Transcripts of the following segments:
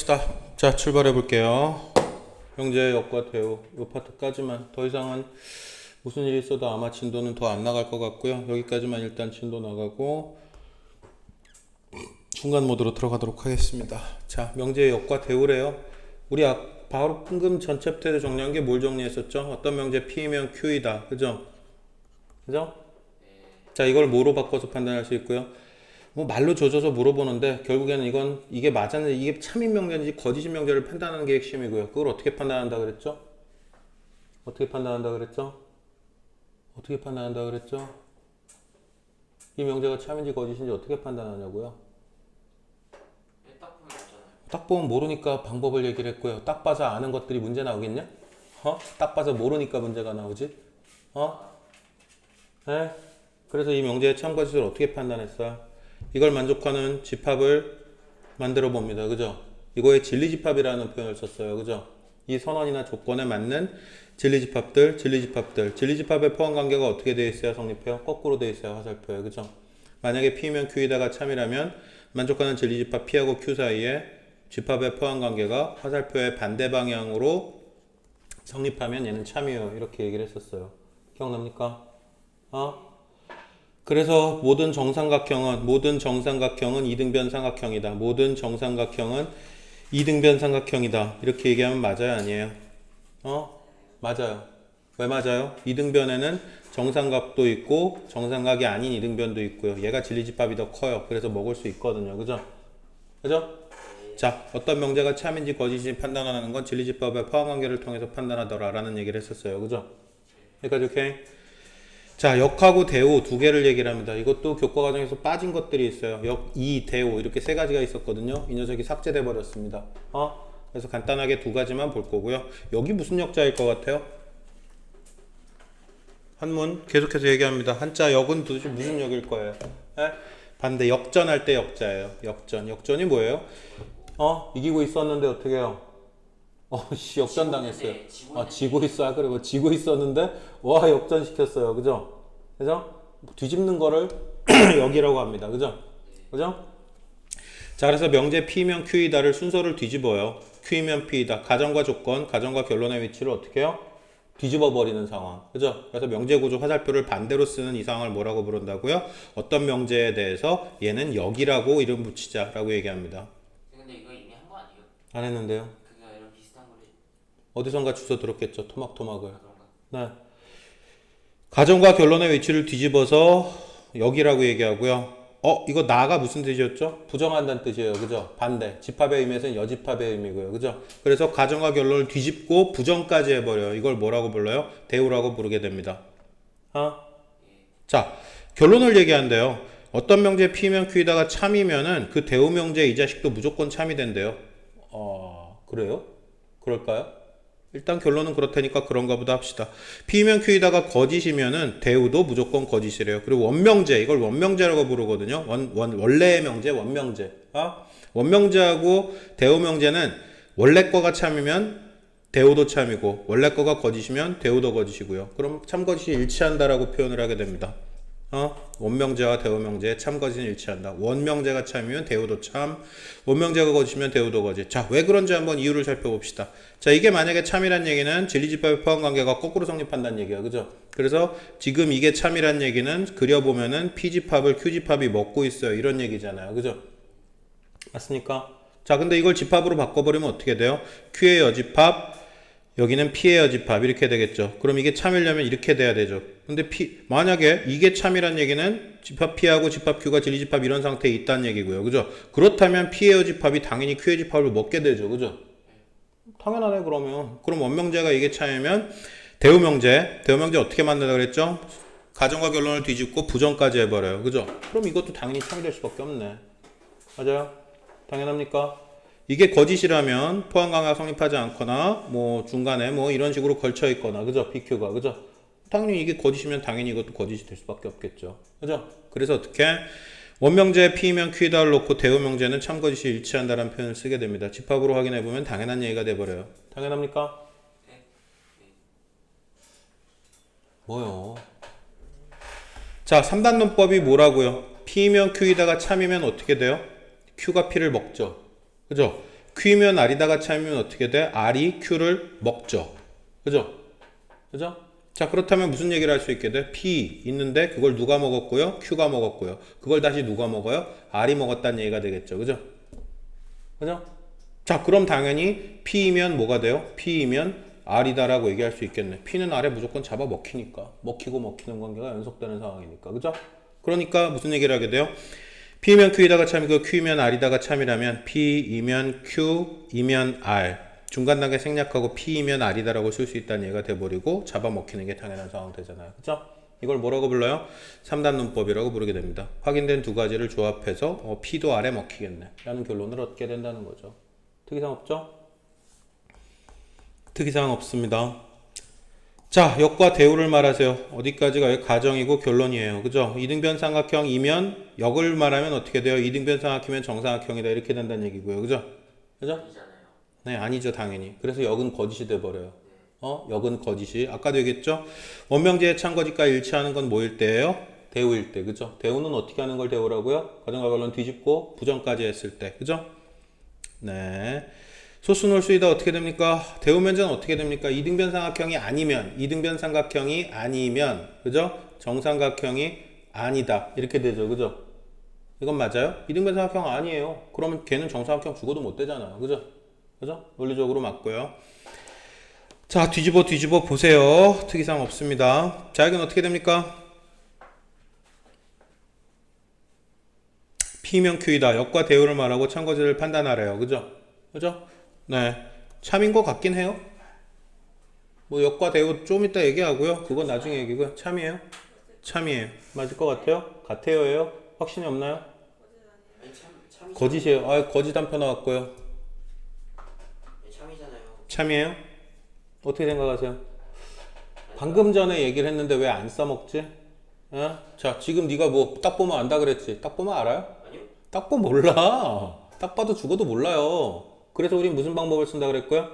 봅시다. 자, 출발해 볼게요. 형제 역과 대우 이 파트까지만. 더 이상은 무슨 일이 있어도 아마 진도는 더 안 나갈 것 같고요. 여기까지만 일단 진도 나가고 중간 모드로 들어가도록 하겠습니다. 자, 명제의 역과 대우래요. 우리 바로 방금 전 챕터에서 정리한 게 뭘 정리했었죠? 어떤 명제 P이면 Q이다. 그죠? 그죠? 자, 이걸 뭐로 바꿔서 판단할 수 있고요. 뭐 말로 조져서 물어보는데 결국에는 이게 맞았는지 이게 참인 명제인지 거짓인 명제를 판단하는 게 핵심이고요. 그걸 어떻게 판단한다 그랬죠? 어떻게 판단한다 그랬죠? 어떻게 판단한다 그랬죠? 이 명제가 참인지 거짓인지 어떻게 판단하냐고요? 딱 보면 알잖아요. 딱 보면 모르니까 방법을 얘기를 했고요. 딱 봐서 아는 것들이 문제 나오겠냐? 딱 봐서 모르니까 문제가 나오지? 네? 그래서 이 명제의 참 거짓을 어떻게 판단했어요? 이걸 만족하는 집합을 만들어 봅니다. 그죠? 이거에 진리집합이라는 표현을 썼어요. 그죠? 이 선언이나 조건에 맞는 진리집합의 포함관계가 어떻게 되어 있어야 성립해요? 거꾸로 되어 있어야 화살표예요. 그죠? 만약에 P면 Q이다가 참이라면 만족하는 진리집합 P하고 Q 사이에 집합의 포함관계가 화살표의 반대 방향으로 성립하면 얘는 참이에요. 이렇게 얘기를 했었어요. 기억납니까? 그래서 모든 정삼각형은 이등변 삼각형이다. 모든 정삼각형은 이등변 삼각형이다. 이렇게 얘기하면 맞아요, 아니에요? 맞아요. 왜 맞아요? 이등변에는 정삼각도 있고 정삼각이 아닌 이등변도 있고요. 얘가 진리집합이 더 커요. 그래서 먹을 수 있거든요. 그죠? 그죠? 자, 어떤 명제가 참인지 거짓인지 판단하는 건 진리집합의 포함관계를 통해서 판단하더라 라는 얘기를 했었어요. 그죠? 여기까지 오케이? 자, 역하고 대우 두 개를 얘기를 합니다. 이것도 교과 과정에서 빠진 것들이 있어요. 역, 이, 대우 이렇게 세 가지가 있었거든요. 이 녀석이 삭제돼 버렸습니다. 그래서 간단하게 두 가지만 볼 거고요. 여기 무슨 역자일 것 같아요? 한문 계속해서 얘기합니다. 한자 역은 도대체 무슨 역일 거예요? 에? 반대 역전할 때 역자예요. 역전이 뭐예요? 이기고 있었는데 어떻게 해요? 역전 당했어요. 지고 있어. 그리고 지고 있었는데, 와, 역전 시켰어요. 그죠? 그죠? 뒤집는 거를 역이라고 합니다. 그죠? 그죠? 자, 그래서 명제 P면 Q이다를 순서를 뒤집어요. Q이면 P이다. 가정과 조건, 가정과 결론의 위치를 어떻게 해요? 뒤집어 버리는 상황. 그죠? 그래서 명제 구조 화살표를 반대로 쓰는 이 상황을 뭐라고 부른다고요? 어떤 명제에 대해서 얘는 역이라고 이름 붙이자라고 얘기합니다. 근데 이거 이미 한 거 아니에요? 안 했는데요. 그게 이런 비슷한 거를 어디선가 주워 들었겠죠. 토막토막을. 그런가? 네. 가정과 결론의 위치를 뒤집어서 여기라고 얘기하고요. 이거 나가 무슨 뜻이었죠? 부정한다는 뜻이에요. 그죠? 반대. 집합의 의미에서는 여집합의 의미고요. 그죠? 그래서 가정과 결론을 뒤집고 부정까지 해버려요. 이걸 뭐라고 불러요? 대우라고 부르게 됩니다. 자, 결론을 얘기한대요. 어떤 명제 P면 Q이다가 참이면은 그 대우 명제 이 자식도 무조건 참이 된대요. 그래요? 그럴까요? 일단 결론은 그렇다니까 그런가 보다 합시다. P면 Q이다가 거짓이면은 대우도 무조건 거짓이래요. 그리고 원명제, 이걸 원명제라고 부르거든요. 원래의 명제, 원명제. 원명제하고 대우 명제는 원래 거가 참이면 대우도 참이고 원래 거가 거짓이면 대우도 거짓이고요. 그럼 참거짓이 일치한다라고 표현을 하게 됩니다. 원명제와 대우명제의 참거짓은 일치한다. 원명제가 참이면 대우도 참, 원명제가 거짓이면 대우도 거짓. 자, 왜 그런지 한번 이유를 살펴봅시다. 자, 이게 만약에 참이란 얘기는 진리집합의 포함관계가 거꾸로 성립한다는 얘기야. 그죠? 그래서 지금 이게 참이란 얘기는 그려보면은 P집합을 Q집합이 먹고 있어요. 이런 얘기잖아요. 그죠? 맞습니까? 자, 근데 이걸 집합으로 바꿔버리면 어떻게 돼요? Q의 여집합, 여기는 P의 여집합 이렇게 되겠죠. 그럼 이게 참이려면 이렇게 돼야 되죠. 근데 만약에 이게 참이란 얘기는 집합 P하고 집합 Q가 진리집합 이런 상태에 있다는 얘기고요. 그죠? 그렇다면 P의 여집합이 당연히 Q의 집합을 먹게 되죠. 그죠? 당연하네 그러면. 그럼 원명제가 이게 참이면 대우명제 어떻게 만든다 그랬죠? 가정과 결론을 뒤집고 부정까지 해버려요. 그죠? 그럼 이것도 당연히 참이 될 수밖에 없네. 맞아요? 당연합니까? 이게 거짓이라면 포함관계가 성립하지 않거나 뭐 중간에 뭐 이런 식으로 걸쳐 있거나 그죠? PQ가 그죠? 당연히 이게 거짓이면 당연히 이것도 거짓이 될 수밖에 없겠죠. 그죠? 그래서 어떻게 원명제에 P면 Q다를 놓고 대우명제는 참거짓이 일치한다는 표현을 쓰게 됩니다. 집합으로 확인해 보면 당연한 얘기가 돼 버려요. 당연합니까? 네. 뭐요? 자, 3단 논법이 뭐라고요? P면 Q이다가 참이면 어떻게 돼요? Q가 P를 먹죠. 그죠? Q면 R이다가 참이면 어떻게 돼? R이 Q를 먹죠. 그죠? 그죠? 자, 그렇다면 무슨 얘기를 할 수 있게 돼? P 있는데 그걸 누가 먹었고요? Q가 먹었고요. 그걸 다시 누가 먹어요? R이 먹었다는 얘기가 되겠죠. 그죠? 그죠? 자, 그럼 당연히 P이면 뭐가 돼요? P이면 R이다라고 얘기할 수 있겠네. P는 R에 무조건 잡아 먹히니까. 먹히고 먹히는 관계가 연속되는 상황이니까. 그죠? 그러니까 무슨 얘기를 하게 돼요? P이면 Q이다가 참이고 Q이면 R이다가 참이라면 P이면 Q, 이면 R. 중간 단계 생략하고 P이면 R이다라고 쓸 수 있다는 얘기가 돼버리고 잡아먹히는 게 당연한 상황 되잖아요. 그죠? 이걸 뭐라고 불러요? 3단 문법이라고 부르게 됩니다. 확인된 두 가지를 조합해서 P도 R에 먹히겠네 라는 결론을 얻게 된다는 거죠. 특이사항 없죠? 특이사항 없습니다. 자, 역과 대우를 말하세요. 어디까지가 여기 가정이고 결론이에요. 그죠? 이등변 삼각형이면 역을 말하면 어떻게 돼요? 이등변 삼각형이면 정삼각형이다 이렇게 된다는 얘기고요. 그죠? 그죠? 아니잖아요. 네, 아니죠, 당연히. 그래서 역은 거짓이 돼버려요. 역은 거짓이. 아까도 얘기했죠? 원명제의 참거짓과 일치하는 건 뭐일 때예요? 대우일 때. 그죠? 대우는 어떻게 하는 걸 대우라고요? 가정과 결론 뒤집고 부정까지 했을 때. 그죠? 네. 소수놀 수이다 어떻게 됩니까? 대우면제는 어떻게 됩니까? 이등변 삼각형이 아니면, 이등변 삼각형이 아니면, 그죠? 정삼각형이 아니다. 이렇게 되죠. 그죠? 이건 맞아요? 이등변 삼각형 아니에요. 그러면 걔는 정삼각형 죽어도 못 되잖아요. 그죠? 그죠? 논리적으로 맞고요. 자, 뒤집어 보세요. 특이사항 없습니다. 자, 여기는 어떻게 됩니까? P면 Q이다. 역과 대우를 말하고 참거짓을 판단하래요. 그죠? 그죠? 네. 참인 것 같긴 해요. 뭐 역과 대우 좀 이따 얘기하고요. 그건 나중에 얘기고요. 참이에요? 참이에요. 맞을 것 같아요? 같아요예요? 확신이 없나요? 아니 참 거짓이에요. 아, 거짓 한 표 나왔고요. 참이잖아요. 참이에요? 어떻게 생각하세요? 방금 전에 얘기를 했는데 왜 안 써먹지? 어? 자, 지금 네가 뭐 딱 보면 안다 그랬지? 딱 보면 알아요? 아니요? 딱 보면 몰라. 딱 봐도 죽어도 몰라요. 그래서 우린 무슨 방법을 쓴다 그랬고요?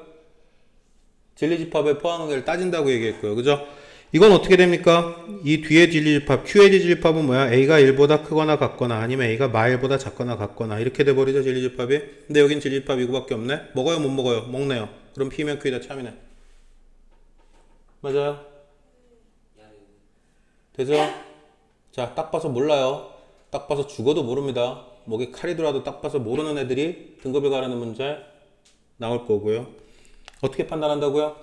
진리집합의 포항관계를 따진다고 얘기했고요. 그죠? 이건 어떻게 됩니까? 이 뒤에 진리집합, Q의 진리집합은 뭐야? A가 1보다 크거나 같거나 아니면 A가 마1보다 작거나 같거나 이렇게 돼버리죠, 진리집합이. 근데 여긴 진리집합 이거밖에 없네? 먹어요, 못 먹어요? 먹네요. 그럼 P면 Q이다 참이네. 맞아요? 야르. 되죠? 자, 딱 봐서 몰라요. 딱 봐서 죽어도 모릅니다. 목에 칼이 들어와도 딱 봐서 모르는 애들이 등급을 가르는 문제 나올 거고요. 어떻게 판단한다고요?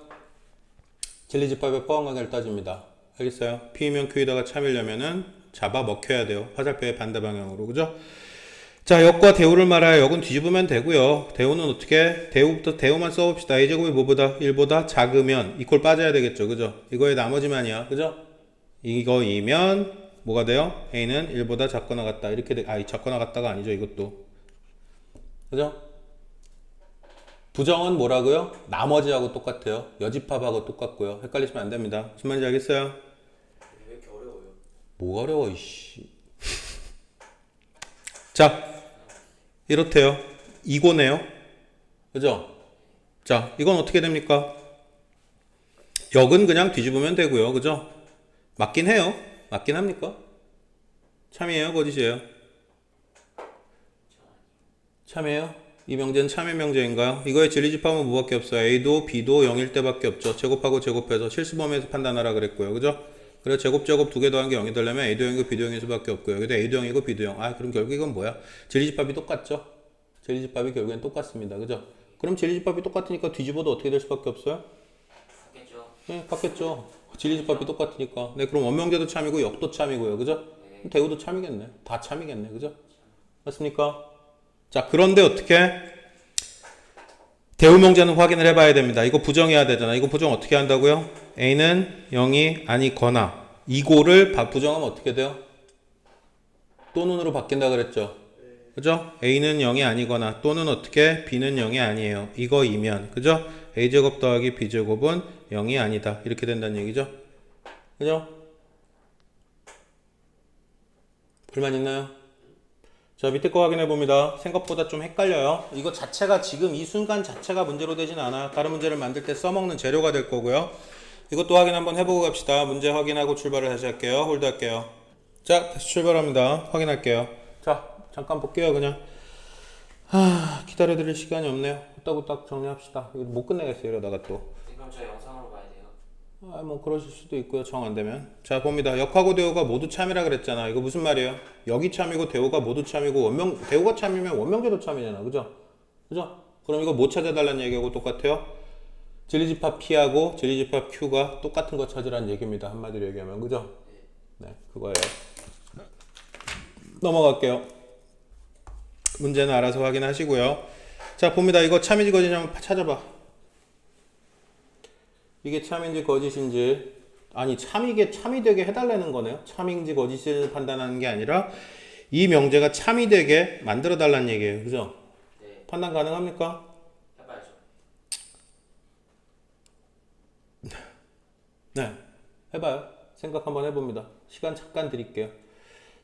진리집합의 포함관계를 따집니다. 알겠어요? P면 Q에다가 참이려면은 잡아 먹혀야 돼요. 화살표의 반대 방향으로. 그죠? 자, 역과 대우를 말하여 역은 뒤집으면 되고요. 대우는 어떻게? 대우부터 대우만 써봅시다. A제곱이 뭐보다? 1보다 작으면 이퀄 빠져야 되겠죠. 그죠? 이거의 나머지만이야. 그죠? 이거이면 뭐가 돼요? A는 1보다 작거나 같다. 이렇게 돼. 아, 작거나 같다가 아니죠. 이것도. 그죠? 부정은 뭐라고요? 나머지하고 똑같아요. 여집합하고 똑같고요. 헷갈리시면 안 됩니다. 무슨 말인지 알겠어요? 왜 이렇게 어려워요? 뭐가 어려워, 이씨. 자, 이렇대요. 이거네요. 그죠? 자, 이건 어떻게 됩니까? 역은 그냥 뒤집으면 되고요. 그죠? 맞긴 해요. 맞긴 합니까? 참이에요? 거짓이에요? 참이에요? 이 명제는 참의 명제인가요? 이거의 진리집합은 뭐밖에 없어요? A도 B도 0일 때밖에 없죠. 제곱하고 제곱해서 실수범위에서 판단하라 그랬고요. 그죠? 그래서 제곱 두 개 더한 게 0이 되려면 A도 0이고 B도 0일 수밖에 없고요. 여기도 A도 0이고 B도 0. 아, 그럼 결국 이건 뭐야? 진리집합이 똑같죠? 진리집합이 결국엔 똑같습니다. 그죠? 그럼 진리집합이 똑같으니까 뒤집어도 어떻게 될 수밖에 없어요? 맞겠죠? 네, 같겠죠. 진리집합이 똑같으니까. 네, 그럼 원명제도 참이고 역도 참이고요. 그죠? 네. 대우도 참이겠네. 다 참이겠네. 그죠? 맞습니까? 자, 그런데 어떻게? 대우명제는 확인을 해봐야 됩니다. 이거 부정해야 되잖아. 이거 부정 어떻게 한다고요? A는 0이 아니거나 이고를 부정하면 어떻게 돼요? 또는으로 바뀐다 그랬죠. 그죠? A는 0이 아니거나 또는 어떻게? B는 0이 아니에요. 이거이면 그죠? A제곱 더하기 B제곱은 0이 아니다. 이렇게 된다는 얘기죠. 그죠? 불만 있나요? 자, 밑에 거 확인해 봅니다. 생각보다 좀 헷갈려요. 이거 자체가 지금 이 순간 자체가 문제로 되진 않아요. 다른 문제를 만들 때 써먹는 재료가 될 거고요. 이것도 확인 한번 해보고 갑시다. 문제 확인하고 출발을 다시 할게요. 홀드 할게요. 자, 다시 출발합니다. 확인할게요. 자, 잠깐 볼게요. 그냥 기다려드릴 시간이 없네요. 했다고 딱 정리합시다. 이거 못 끝내겠어요. 이러다가 또. 그럼 저 영상으로 봐야 돼요. 뭐 그러실 수도 있고요. 정 안 되면. 자, 봅니다. 역하고 대우가 모두 참이라 그랬잖아. 이거 무슨 말이에요? 역이 참이고 대우가 모두 참이고 대우가 참이면 원명제도 참이잖아. 그죠? 그죠? 그럼 이거 뭐 찾아달라는 얘기하고 똑같아요? 진리집합 P하고 진리집합 Q가 똑같은 거 찾으라는 얘기입니다. 한마디로 얘기하면. 그죠? 네, 그거예요. 넘어갈게요. 문제는 알아서 확인하시고요. 자, 봅니다. 이거 참인지 거짓인지 한번 찾아봐. 이게 참인지 거짓인지, 아니 참이 되게 해달라는 거네요. 참인지 거짓인지 판단하는 게 아니라 이 명제가 참이 되게 만들어 달라는 얘기예요. 그죠? 네. 판단 가능합니까? 해봐야죠. 네, 해봐요. 생각 한번 해봅니다. 시간 잠깐 드릴게요.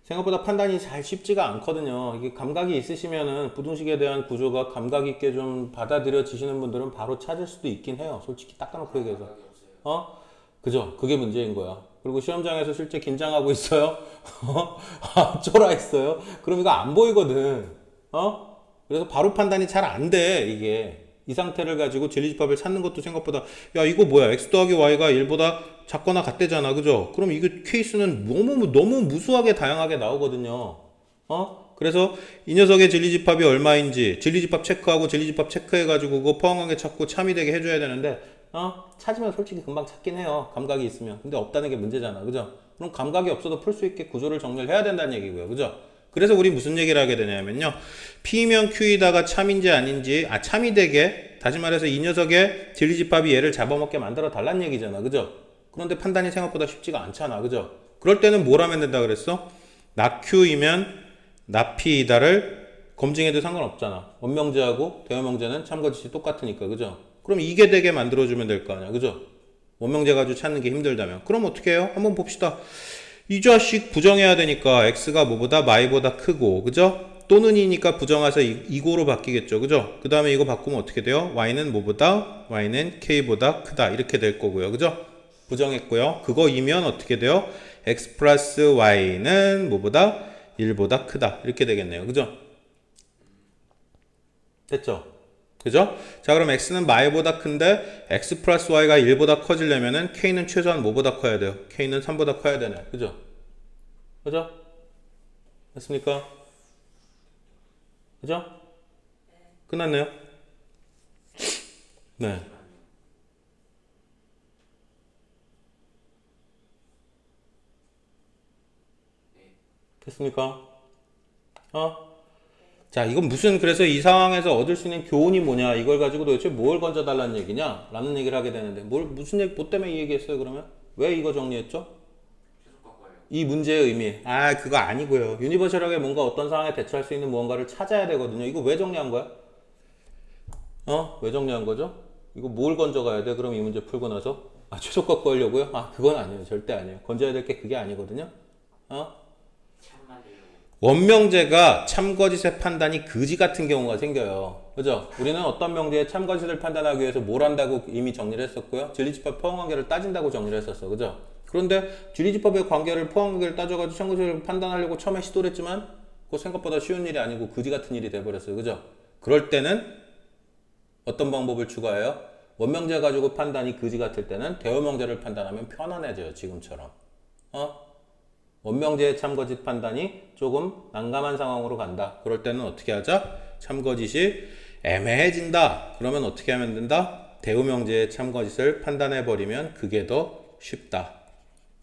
생각보다 판단이 잘 쉽지가 않거든요. 이게 감각이 있으시면은 부등식에 대한 구조가 감각 있게 좀 받아들여지시는 분들은 바로 찾을 수도 있긴 해요. 솔직히 닦아놓고 얘기해서. 감각이 없어요. 그죠? 그게 문제인 거야. 그리고 시험장에서 실제 긴장하고 있어요. 쫄아 있어요. 그럼 이거 안 보이거든. 그래서 바로 판단이 잘 안 돼, 이게. 이 상태를 가지고 진리집합을 찾는 것도 생각보다, 야, 이거 뭐야? x 더하기 y가 1보다 작거나 같대잖아. 그죠? 그럼 이거 케이스는 너무 무수하게 다양하게 나오거든요. 그래서 이 녀석의 진리집합이 얼마인지 진리집합 체크하고 진리집합 체크해가지고 그거 포함관계 찾고 참이 되게 해줘야 되는데, 찾으면 솔직히 금방 찾긴 해요. 감각이 있으면. 근데 없다는 게 문제잖아. 그죠? 그럼 감각이 없어도 풀 수 있게 구조를 정리를 해야 된다는 얘기고요. 그죠? 그래서 우리 무슨 얘기를 하게 되냐면요. P면 Q이다가 참인지 아닌지, 참이 되게, 다시 말해서 이 녀석의 진리집합이 얘를 잡아먹게 만들어 달라는 얘기잖아. 그죠? 그런데 판단이 생각보다 쉽지가 않잖아. 그죠? 그럴 때는 뭘 하면 된다 그랬어? 나 Q이면 나 P이다를 검증해도 상관없잖아. 원명제하고 대원명제는 참거짓이 똑같으니까. 그죠? 그럼 이게 되게 만들어주면 될 거 아니야. 그죠? 원명제 가지고 찾는 게 힘들다면. 그럼 어떻게 해요? 한번 봅시다. 이 자식 부정해야 되니까 x가 뭐보다 y보다 크고, 그죠? 또는이니까 부정해서 이고로 바뀌겠죠. 그죠? 그 다음에 이거 바꾸면 어떻게 돼요? y는 뭐보다? y는 k보다 크다. 이렇게 될 거고요. 그죠? 부정했고요. 그거이면 어떻게 돼요? x 플러스 y는 뭐보다? 1보다 크다. 이렇게 되겠네요. 그죠? 됐죠? 그죠? 자, 그럼 x는 y보다 큰데 x 플러스 y가 1보다 커지려면은 k는 최소한 뭐보다 커야 돼요? k는 3보다 커야 되네. 그죠? 그죠? 됐습니까? 그죠? 끝났네요? 네. 됐습니까? 자, 이건 그래서 이 상황에서 얻을 수 있는 교훈이 뭐냐, 이걸 가지고 도대체 뭘 건져달라는 얘기냐, 라는 얘기를 하게 되는데, 무슨 얘기, 뭐 때문에 이 얘기 했어요, 그러면? 왜 이거 정리했죠? 계속 바꿔요. 이 문제의 의미. 그거 아니고요. 유니버셜하게 뭔가 어떤 상황에 대처할 수 있는 무언가를 찾아야 되거든요. 이거 왜 정리한 거야? 왜 정리한 거죠? 이거 뭘 건져가야 돼? 그럼 이 문제 풀고 나서? 최소값 구하려고요? 그건 아니에요. 절대 아니에요. 건져야 될 게 그게 아니거든요. 참 만들려고. 원명제가 참거짓의 판단이 그지 같은 경우가 생겨요. 그죠? 우리는 어떤 명제의 참거짓을 판단하기 위해서 뭘 한다고 이미 정리를 했었고요. 진리집합 포함관계를 따진다고 정리를 했었어. 그죠? 그런데 진리집합의 관계를 포함관계를 따져가지고 참거짓을 판단하려고 처음에 시도를 했지만 그거 생각보다 쉬운 일이 아니고 그지 같은 일이 돼버렸어요. 그죠? 그럴 때는 어떤 방법을 추가해요? 원명제 가지고 판단이 그지 같을 때는 대원명제를 판단하면 편안해져요. 지금처럼. 원명제의 참거짓 판단이 조금 난감한 상황으로 간다. 그럴 때는 어떻게 하자? 참거짓이 애매해진다. 그러면 어떻게 하면 된다? 대우명제의 참거짓을 판단해버리면 그게 더 쉽다.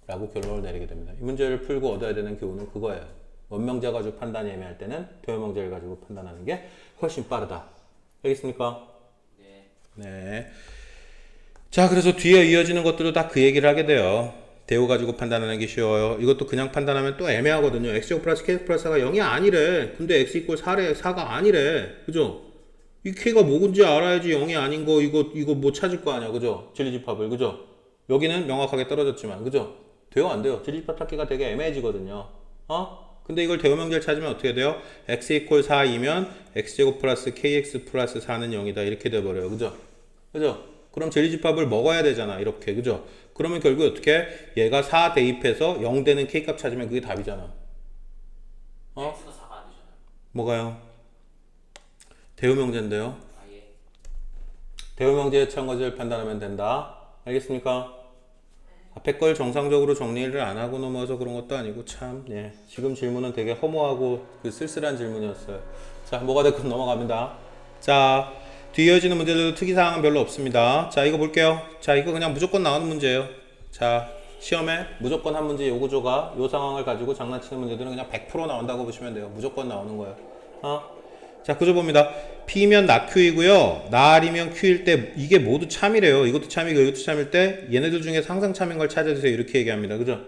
라고 결론을 내리게 됩니다. 이 문제를 풀고 얻어야 되는 교훈은 그거예요. 원명제 가지고 판단이 애매할 때는 대우명제를 가지고 판단하는 게 훨씬 빠르다. 알겠습니까? 네. 자, 그래서 뒤에 이어지는 것들도 다 그 얘기를 하게 돼요. 대우 가지고 판단하는 게 쉬워요. 이것도 그냥 판단하면 또 애매하거든요. x제곱 플러스 kx 플러스 4가 0이 아니래. 근데 x 이꼴 4래. 4가 아니래. 그죠? 이 k가 뭔지 알아야지 0이 아닌 거 이거 뭐 찾을 거 아니야. 그죠? 진리집합을. 그죠? 여기는 명확하게 떨어졌지만. 그죠? 돼요, 안 돼요? 진리집합 찾기가 되게 애매해지거든요. 근데 이걸 대우명제를 찾으면 어떻게 돼요? x 이꼴 4이면 x제곱 플러스 kx 플러스 4는 0이다. 이렇게 돼버려요. 그죠? 그죠? 그럼 진리집합을 먹어야 되잖아. 이렇게. 그죠? 그러면 결국 어떻게? 얘가 4 대입해서 0 되는 k값 찾으면 그게 답이잖아. x가 4가 안 되잖아요. 뭐가요? 대우명제인데요. 예. 대우명제의 처한 판단하면 된다. 알겠습니까? 앞에 걸 정상적으로 정리를 안 하고 넘어서 그런 것도 아니고 참, 예. 지금 질문은 되게 허무하고 그 쓸쓸한 질문이었어요. 자, 뭐가 됐건 넘어갑니다. 자, 뒤에 이어지는 문제들도 특이사항은 별로 없습니다. 자, 이거 볼게요. 자, 이거 그냥 무조건 나오는 문제예요. 자, 시험에 무조건 한 문제 요 구조가 요 상황을 가지고 장난치는 문제들은 그냥 100% 나온다고 보시면 돼요. 무조건 나오는 거예요. 자, 구조 봅니다. P면 나 Q이고요. 나 R이면 Q일 때 이게 모두 참이래요. 이것도 참이고 이것도 참일 때 얘네들 중에서 항상 참인 걸 찾아주세요. 이렇게 얘기합니다. 그죠?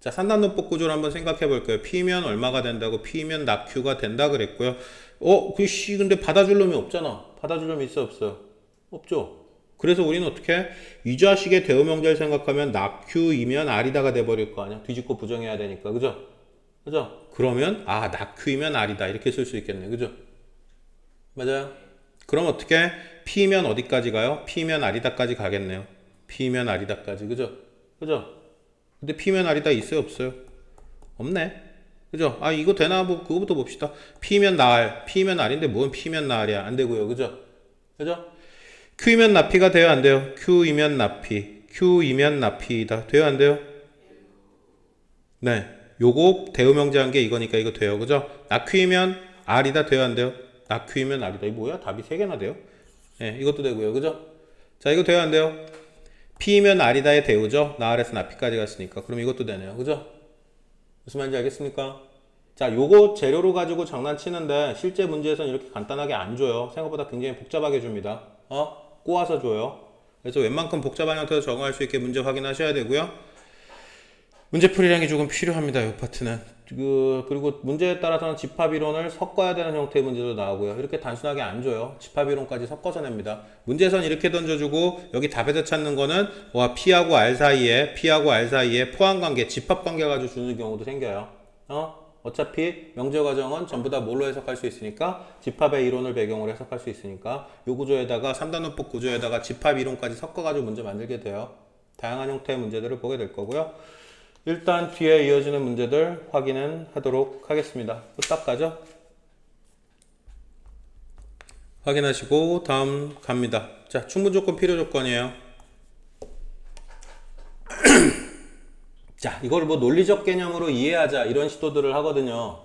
자, 산단논법 구조를 한번 생각해 볼게요. P면 얼마가 된다고? P면 나 Q가 된다 그랬고요. 근데 받아줄 놈이 없잖아. 받아줄 놈이 있어 없어요? 없죠. 그래서 우리는 어떻게 이 자식의 대우명제를 생각하면 나 Q이면 R이다가 돼버릴 거 아니야. 뒤집고 부정해야 되니까. 그죠? 그죠? 그러면 나 Q이면 R이다 이렇게 쓸 수 있겠네. 그죠? 맞아요? 그럼 어떻게 P면 어디까지 가요? P면 R이다까지 가겠네요. P면 R이다까지. 그죠? 그죠? 근데 P면 R이다 있어요 없어요? 없네. 그죠? 이거 되나? 뭐 그거부터 봅시다. P면 나 R, P면 R인데 뭔 P면 나 R이야? 안 되고요. 그죠? 그죠? Q이면 나 P가 돼요 안 돼요? Q이면 나 P, Q이면 나 P다. 돼요 안 돼요? 네. 요거 대우명제한 게 이거니까 이거 돼요. 그죠? 나 Q이면 R이다. 돼요 안 돼요? 나 Q이면 R이다. 이 뭐야? 답이 3개나 돼요? 네, 이것도 되고요. 그죠? 자, 이거 돼요 안 돼요? P이면 R이다의 대우죠? 나 R에서 나 P까지 갔으니까. 그럼 이것도 되네요. 그죠? 무슨 말인지 알겠습니까? 자, 요거 재료로 가지고 장난치는데 실제 문제에서는 이렇게 간단하게 안 줘요. 생각보다 굉장히 복잡하게 줍니다. 꼬아서 줘요. 그래서 웬만큼 복잡한 형태로 적응할 수 있게 문제 확인하셔야 되고요. 문제풀이량이 조금 필요합니다. 이 파트는. 그리고 문제에 따라서는 집합이론을 섞어야 되는 형태의 문제도 나오고요. 이렇게 단순하게 안 줘요. 집합이론까지 섞어서 냅니다. 문제에서는 이렇게 던져주고 여기 답에서 찾는 거는 P하고 R 사이에 포함관계, 집합관계 가지고 주는 경우도 생겨요. 어차피 명제 과정은 전부 다 뭘로 해석할 수 있으니까 집합의 이론을 배경으로 해석할 수 있으니까 요 구조에다가 3단원법 구조에다가 집합 이론까지 섞어가지고 문제 만들게 돼요. 다양한 형태의 문제들을 보게 될 거고요. 일단 뒤에 이어지는 문제들 확인은 하도록 하겠습니다. 후딱 가죠? 확인하시고 다음 갑니다. 자, 충분조건 필요조건이에요. 자, 이걸 뭐 논리적 개념으로 이해하자 이런 시도들을 하거든요.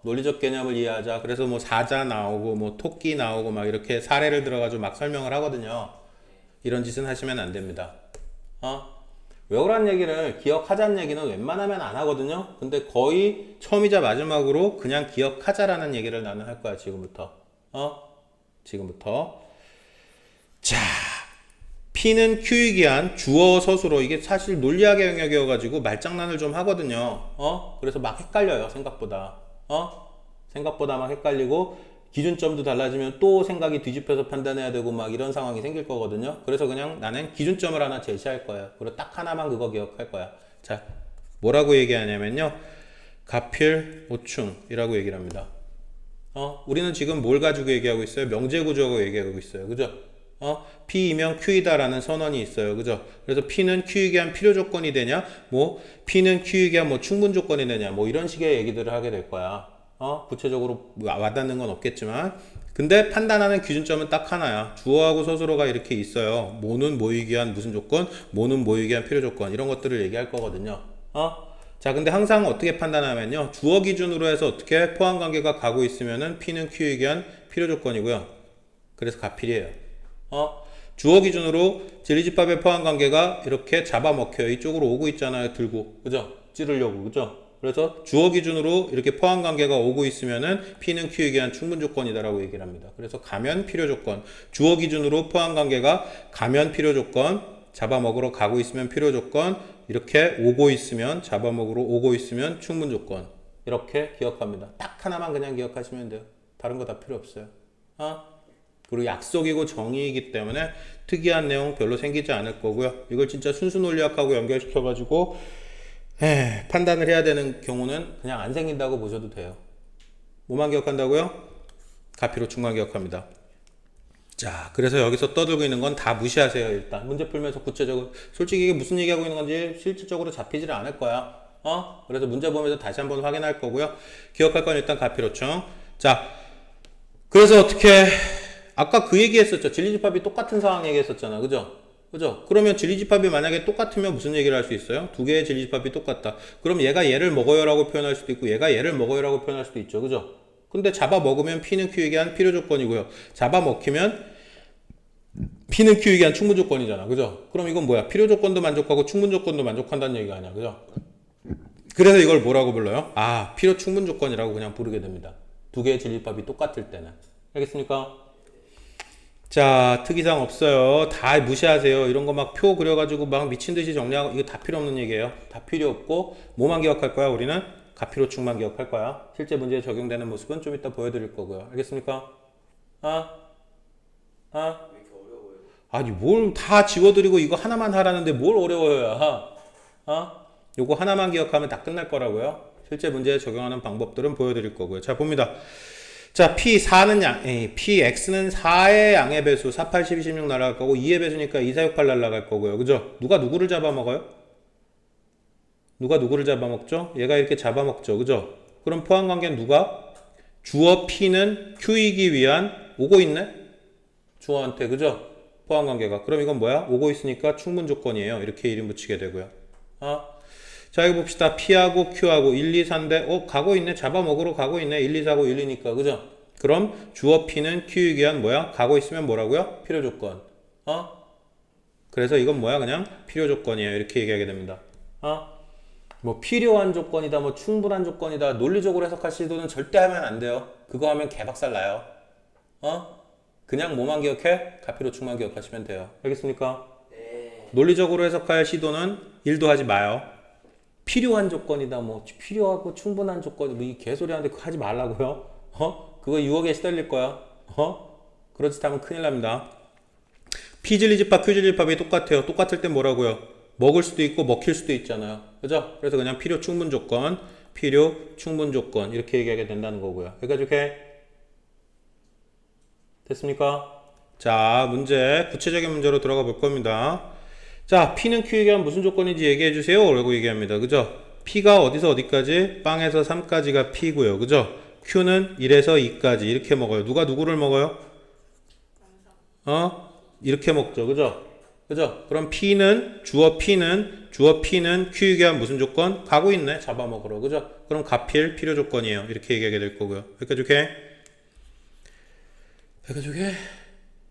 논리적 개념을 이해하자. 그래서 뭐 사자 나오고 뭐 토끼 나오고 막 이렇게 사례를 들어가지고 막 설명을 하거든요. 이런 짓은 하시면 안 됩니다. 왜 그런 얘기를 기억하자는 얘기는 웬만하면 안 하거든요. 근데 거의 처음이자 마지막으로 그냥 기억하자라는 얘기를 나는 할 거야. 지금부터. 지금부터. 자, P는 Q이기 한 주어 서술어. 이게 사실 논리학의 영역이어가지고 말장난을 좀 하거든요. 그래서 막 헷갈려요. 생각보다. 생각보다 막 헷갈리고 기준점도 달라지면 또 생각이 뒤집혀서 판단해야 되고 막 이런 상황이 생길 거거든요. 그래서 그냥 나는 기준점을 하나 제시할 거예요. 그리고 딱 하나만 그거 기억할 거야. 자, 뭐라고 얘기하냐면요. 가필오충이라고 얘기를 합니다. 우리는 지금 뭘 가지고 얘기하고 있어요? 명제구조하고 얘기하고 있어요. 그죠? P이면 Q이다라는 선언이 있어요. 그죠? 그래서 P는 Q이기 한 필요조건이 되냐? 뭐 P는 Q이기 한 뭐 충분조건이 되냐? 뭐 이런 식의 얘기들을 하게 될 거야. 구체적으로 와닿는 건 없겠지만 근데 판단하는 기준점은 딱 하나야. 주어하고 서술어가 이렇게 있어요. 뭐는 뭐이기 한 무슨 조건, 뭐는 뭐이기 한 필요조건 이런 것들을 얘기할 거거든요. 자, 근데 항상 어떻게 판단하면요. 주어 기준으로 해서 어떻게 포함관계가 가고 있으면은 P는 Q이기 한 필요조건이고요. 그래서 가필이에요. 주어 기준으로 진리집합의 포함관계가 이렇게 잡아먹혀요. 이쪽으로 오고 있잖아요. 들고. 그죠? 찌르려고. 그죠? 그래서 주어 기준으로 이렇게 포함관계가 오고 있으면은 P는 Q이기 한 충분조건이다라고 얘기를 합니다. 그래서 가면 필요조건. 주어 기준으로 포함관계가 가면 필요조건, 잡아먹으러 가고 있으면 필요조건, 이렇게 오고 있으면, 잡아먹으러 오고 있으면 충분조건. 이렇게 기억합니다. 딱 하나만 그냥 기억하시면 돼요. 다른 거 다 필요 없어요. 그리고 약속이고 정의이기 때문에 특이한 내용 별로 생기지 않을 거고요. 이걸 진짜 순수 논리학하고 연결시켜가지고 판단을 해야 되는 경우는 그냥 안 생긴다고 보셔도 돼요. 뭐만 기억한다고요? 가피로충만 기억합니다. 자, 그래서 여기서 떠들고 있는 건 다 무시하세요. 일단 문제 풀면서 구체적으로 솔직히 이게 무슨 얘기하고 있는 건지 실질적으로 잡히지를 않을 거야. 그래서 문제 보면서 다시 한번 확인할 거고요. 기억할 건 일단 가피로충. 자, 그래서 어떻게 아까 그 얘기했었죠. 진리집합이 똑같은 상황 얘기했었잖아. 그죠? 그죠? 그러면 진리집합이 만약에 똑같으면 무슨 얘기를 할 수 있어요? 두 개의 진리집합이 똑같다. 그럼 얘가 얘를 먹어요라고 표현할 수도 있고 얘가 얘를 먹어요라고 표현할 수도 있죠. 그죠? 근데 잡아먹으면 P는 Q에게 한 필요 조건이고요. 잡아먹히면 P는 Q에게 한 충분 조건이잖아. 그죠? 그럼 이건 뭐야? 필요 조건도 만족하고 충분 조건도 만족한다는 얘기가 아니야. 그죠? 그래서 이걸 뭐라고 불러요? 아, 필요 충분 조건이라고 그냥 부르게 됩니다. 두 개의 진리집합이 똑같을 때는. 알겠습니까? 자, 특이사항 없어요. 다 무시하세요. 이런 거 막 표 그려가지고 막 미친 듯이 정리하고 이거 다 필요 없는 얘기예요. 다 필요 없고 뭐만 기억할 거야? 우리는 가피로충만 기억할 거야. 실제 문제에 적용되는 모습은 좀 이따 보여드릴 거고요. 알겠습니까? 아? 아? 왜 이렇게 어려워요? 아니 뭘 다 지워드리고 이거 하나만 하라는데 뭘 어려워요? 요거 하나만 기억하면 다 끝날 거라고요. 실제 문제에 적용하는 방법들은 보여드릴 거고요. 자, 봅니다. 자, P4는 PX는 4의 양의 배수, 4, 8, 12, 16 날아갈 거고, 2의 배수니까 2, 4, 6, 8 날아갈 거고요. 그죠? 누가 누구를 잡아먹어요? 누가 누구를 잡아먹죠? 얘가 이렇게 잡아먹죠. 그죠? 그럼 포함관계는 누가? 주어 P는 Q이기 위한, 오고 있네? 주어한테, 그죠? 포함관계가. 그럼 이건 뭐야? 오고 있으니까 충분 조건이에요. 이렇게 이름 붙이게 되고요. 자, 여기 봅시다. P하고 Q하고 1, 2, 4인데, 가고 있네. 잡아먹으러 가고 있네. 1, 2, 4고 1, 2니까. 그죠? 그럼 주어 P는 Q이기 위한 뭐야? 가고 있으면 뭐라고요? 필요 조건. 그래서 이건 뭐야? 그냥 필요 조건이에요. 이렇게 얘기하게 됩니다. 뭐 필요한 조건이다, 뭐 충분한 조건이다, 논리적으로 해석할 시도는 절대 하면 안 돼요. 그거 하면 개박살 나요. 그냥 뭐만 기억해? 가피로충만 기억하시면 돼요. 알겠습니까? 네. 논리적으로 해석할 시도는 1도 하지 마요. 필요한 조건이다, 뭐 필요하고 충분한 조건, 뭐 이 개소리 하는데 그거 하지 말라고요. 그거 유혹에 시달릴 거야. 그렇지 않으면 큰일 납니다. P진리집합, Q진리집합이 똑같아요. 똑같을 땐 뭐라고요? 먹을 수도 있고 먹힐 수도 있잖아요. 그죠? 그래서 그냥 필요 충분 조건, 필요 충분 조건 이렇게 얘기하게 된다는 거고요. 여기까지 오케이? 됐습니까? 자, 문제 구체적인 문제로 들어가 볼 겁니다. 자, P는 Q에게 한 무슨 조건인지 얘기해 주세요 라고 얘기합니다. 그죠? P가 어디서 어디까지? 빵에서 3까지가 P고요. 그죠? Q는 1에서 2까지 이렇게 먹어요. 누가 누구를 먹어요? 이렇게 먹죠. 그죠? 그죠? 그럼 주어 P는 Q에게 한 무슨 조건? 가고 있네. 잡아먹으러. 그죠? 그럼 가필 필요 조건이에요. 이렇게 얘기하게 될 거고요. 여기까지 오케이? 여기까지 오케이?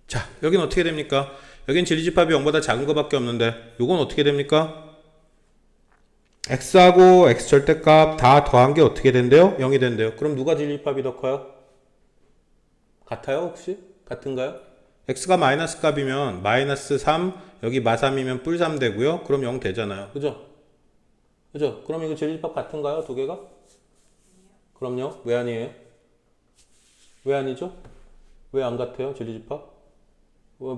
자, 여긴 어떻게 됩니까? 여긴 진리집합이 0보다 작은 거밖에 없는데 요건 어떻게 됩니까? x하고 x 절대값 다 더한 게 어떻게 된대요? 0이 된대요. 그럼 누가 진리집합이 더 커요? 같아요 혹시? 같은가요? x가 마이너스 값이면 마이너스 3 여기 마3이면 뿔3 되고요. 그럼 0 되잖아요. 그죠? 그죠? 그럼 이거 진리집합 같은가요? 두 개가? 그럼요. 왜 아니에요? 왜 아니죠? 왜 안 같아요? 진리집합?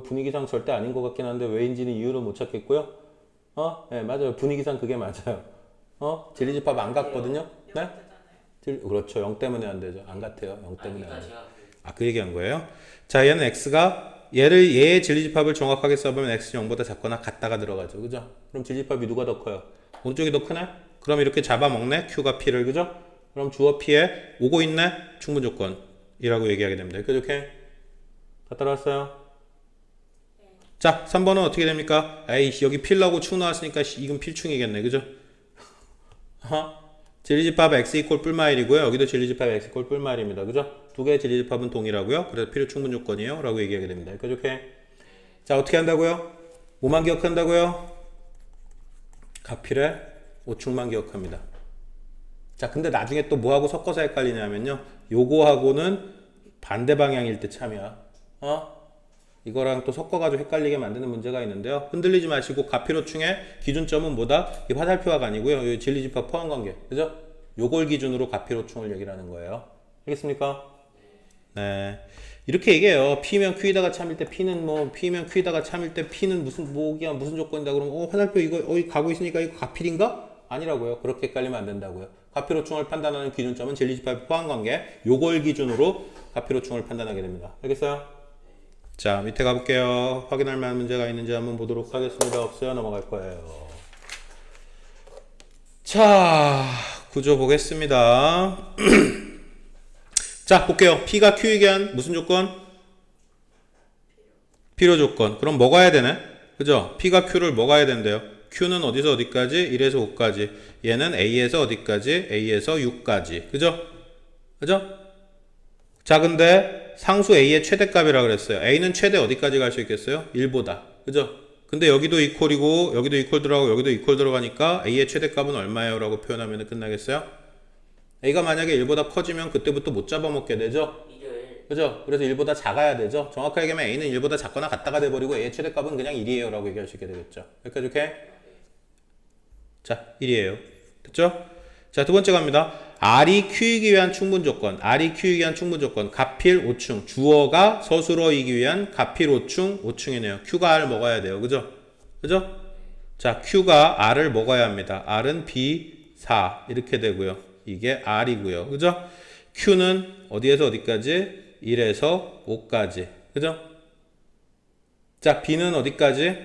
분위기상 절대 아닌 것 같긴 한데 왜인지는 이유를 못 찾겠고요. 네, 맞아요. 분위기상 그게 맞아요. 진리집합 안 같거든요. 네? 그렇죠. 0 때문에 안 되죠. 안 같아요. 0 때문에 안 돼요. 그 얘기한 거예요. 자, 얘는 x가 얘의 진리집합을 정확하게 써보면 x는 0보다 작거나 같다가 들어가죠. 그죠? 그럼 진리집합이 누가 더 커요? 오른쪽이 더 크네? 그럼 이렇게 잡아먹네? q가 p를. 그죠? 그럼 주어 p에 오고 있네? 충분 조건이라고 얘기하게 됩니다. 그죠? 오케이? 다 따라왔어요? 자, 3번은 어떻게 됩니까? 에이씨, 여기 필라고 충 나왔으니까 이건 필충이겠네. 그죠? 진리집합 x 이퀄 뿔마일이고요. 여기도 진리집합 x 이퀄 뿔마일입니다. 그죠? 두 개의 진리집합은 동일하고요. 그래서 필요 충분 조건이에요. 라고 얘기하게 됩니다. 여기까지 오케이? 자, 어떻게 한다고요? 뭐만 기억한다고요? 가필의 오충만 기억합니다. 자, 근데 나중에 또 뭐하고 섞어서 헷갈리냐면요. 요거하고는 반대 방향일 때 참이야. 이거랑 또 섞어가지고 헷갈리게 만드는 문제가 있는데요. 흔들리지 마시고 가피로충의 기준점은 뭐다? 이 화살표가 아니고요. 이 진리집합 포함관계. 그죠? 요걸 기준으로 가피로충을 얘기를 하는 거예요. 알겠습니까? 네. 이렇게 얘기해요. P면 Q에다가 참일 때 P는 P면 Q에다가 참일 때 P는 무슨 조건이다 그러면 화살표 이거 가고 있으니까 이거 가필인가? 아니라고요. 그렇게 헷갈리면 안 된다고요. 가피로충을 판단하는 기준점은 진리집합 포함관계. 요걸 기준으로 가피로충을 판단하게 됩니다. 알겠어요? 자, 밑에 가볼게요. 확인할 만한 문제가 있는지 한번 보도록 하겠습니다. 없어요? 넘어갈 거예요. 자, 구조 보겠습니다. 자, 볼게요. P가 Q에게 한 무슨 조건? 필요 조건. 그럼 먹어야 되네? 그죠? P가 Q를 먹어야 된대요. Q는 어디서 어디까지? 1에서 5까지. 얘는 A에서 어디까지? A에서 6까지. 그죠? 그죠? 자, 근데 상수 A의 최대값이라 그랬어요. A는 최대 어디까지 갈 수 있겠어요? 1보다. 그죠? 근데 여기도 이퀄이고, 여기도 이퀄 들어가고, 여기도 이퀄 들어가니까 A의 최대값은 얼마예요? 라고 표현하면 끝나겠어요? A가 만약에 1보다 커지면 그때부터 못 잡아먹게 되죠? 일을 그죠? 그래서 1보다 작아야 되죠? 정확하게 얘기하면 A는 1보다 작거나 같다가 돼버리고 A의 최대값은 그냥 1이에요. 라고 얘기할 수 있게 되겠죠? 여기까지 오케이? 자, 1이에요. 됐죠? 자, 두 번째 갑니다. R이 Q이기 위한 충분 조건. R이 Q이기 위한 충분 조건. 가필 5충. 주어가 서술어이기 위한 가필 5충, 5충이네요. Q가 R 먹어야 돼요. 그죠? 그죠? 자, Q가 R을 먹어야 합니다. R은 B, 4. 이렇게 되고요. 이게 R이고요. 그죠? Q는 어디에서 어디까지? 1에서 5까지. 그죠? 자, B는 어디까지?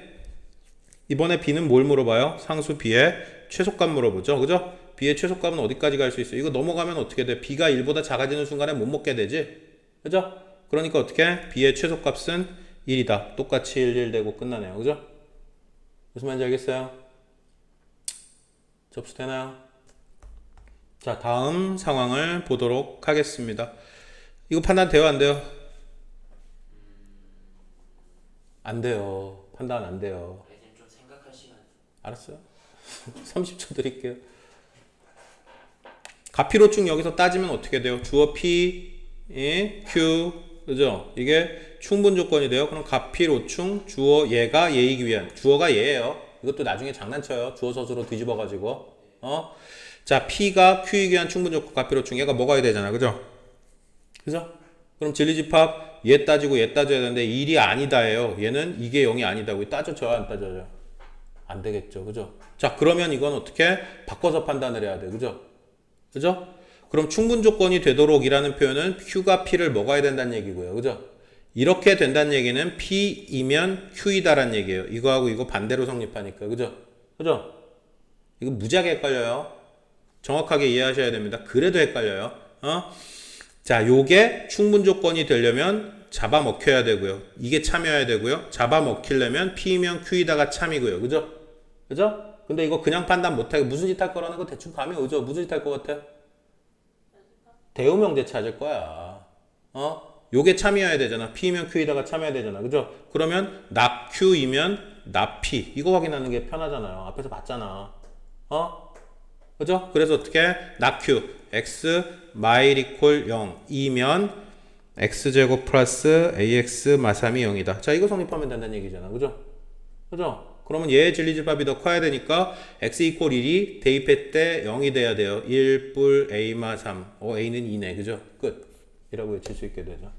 이번에 B는 뭘 물어봐요? 상수 B의 최소값 물어보죠. 그죠? B의 최소값은 어디까지 갈 수 있어요? 이거 넘어가면 어떻게 돼? B가 1보다 작아지는 순간에 못 먹게 되지? 그죠? 그러니까 어떻게? B의 최소값은 1이다. 똑같이 1, 1 되고 끝나네요. 그죠? 무슨 말인지 알겠어요? 접수되나요? 자, 다음 상황을 보도록 하겠습니다. 이거 판단 돼요? 안 돼요? 안 돼요. 판단 안 돼요. 애들 좀 생각할 시간. 알았어요? 30초 드릴게요. 가피로충 여기서 따지면 어떻게 돼요? 주어 P, Q, 그죠? 이게 충분 조건이 돼요. 그럼 가피로충 주어 얘가 얘이기 위한 주어가 얘예요. 이것도 나중에 장난쳐요. 주어 서술로 뒤집어가지고 자, P가 Q이기 위한 충분 조건 가피로충 얘가 먹어야 되잖아. 그죠? 그죠? 그럼 진리집합 얘 따지고 얘 따져야 되는데 1이 아니다예요. 얘는 이게 0이 아니다고 따져줘요? 안 따져줘요? 안 되겠죠. 그죠? 자, 그러면 이건 어떻게 바꿔서 판단을 해야 돼. 그죠? 그죠? 그럼 충분 조건이 되도록 이라는 표현은 Q가 P를 먹어야 된다는 얘기고요. 그죠? 이렇게 된다는 얘기는 P이면 Q이다라는 얘기예요. 이거하고 이거 반대로 성립하니까. 그죠? 그죠? 이거 무지하게 헷갈려요. 정확하게 이해하셔야 됩니다. 그래도 헷갈려요. 자, 요게 충분 조건이 되려면 잡아먹혀야 되고요. 이게 참여해야 되고요. 잡아먹히려면 P면 Q이다가 참이고요. 그죠? 그죠? 근데 이거 그냥 판단 못하고 무슨 짓 할 거라는 거 대충 감이 오죠? 무슨 짓 할 것 같아? 대우명제 찾을 거야. 요게 참여해야 되잖아. P면 Q이다가 참여해야 되잖아. 그죠? 그러면 not Q이면 not P. 이거 확인하는 게 편하잖아요. 앞에서 봤잖아. 그죠? 그래서 어떻게? not Q. X 마일 equal 0. 이면 X제곱 플러스 AX 마삼이 0이다. 자, 이거 성립하면 된다는 얘기잖아. 그죠? 그죠? 그러면 얘의 진리집합이 더 커야 되니까 x 이퀄 1이 대입할 때 0이 돼야 돼요. 1 뿔 a마 3. a는 2네. 그죠? 끝. 이라고 외칠 수 있게 되죠.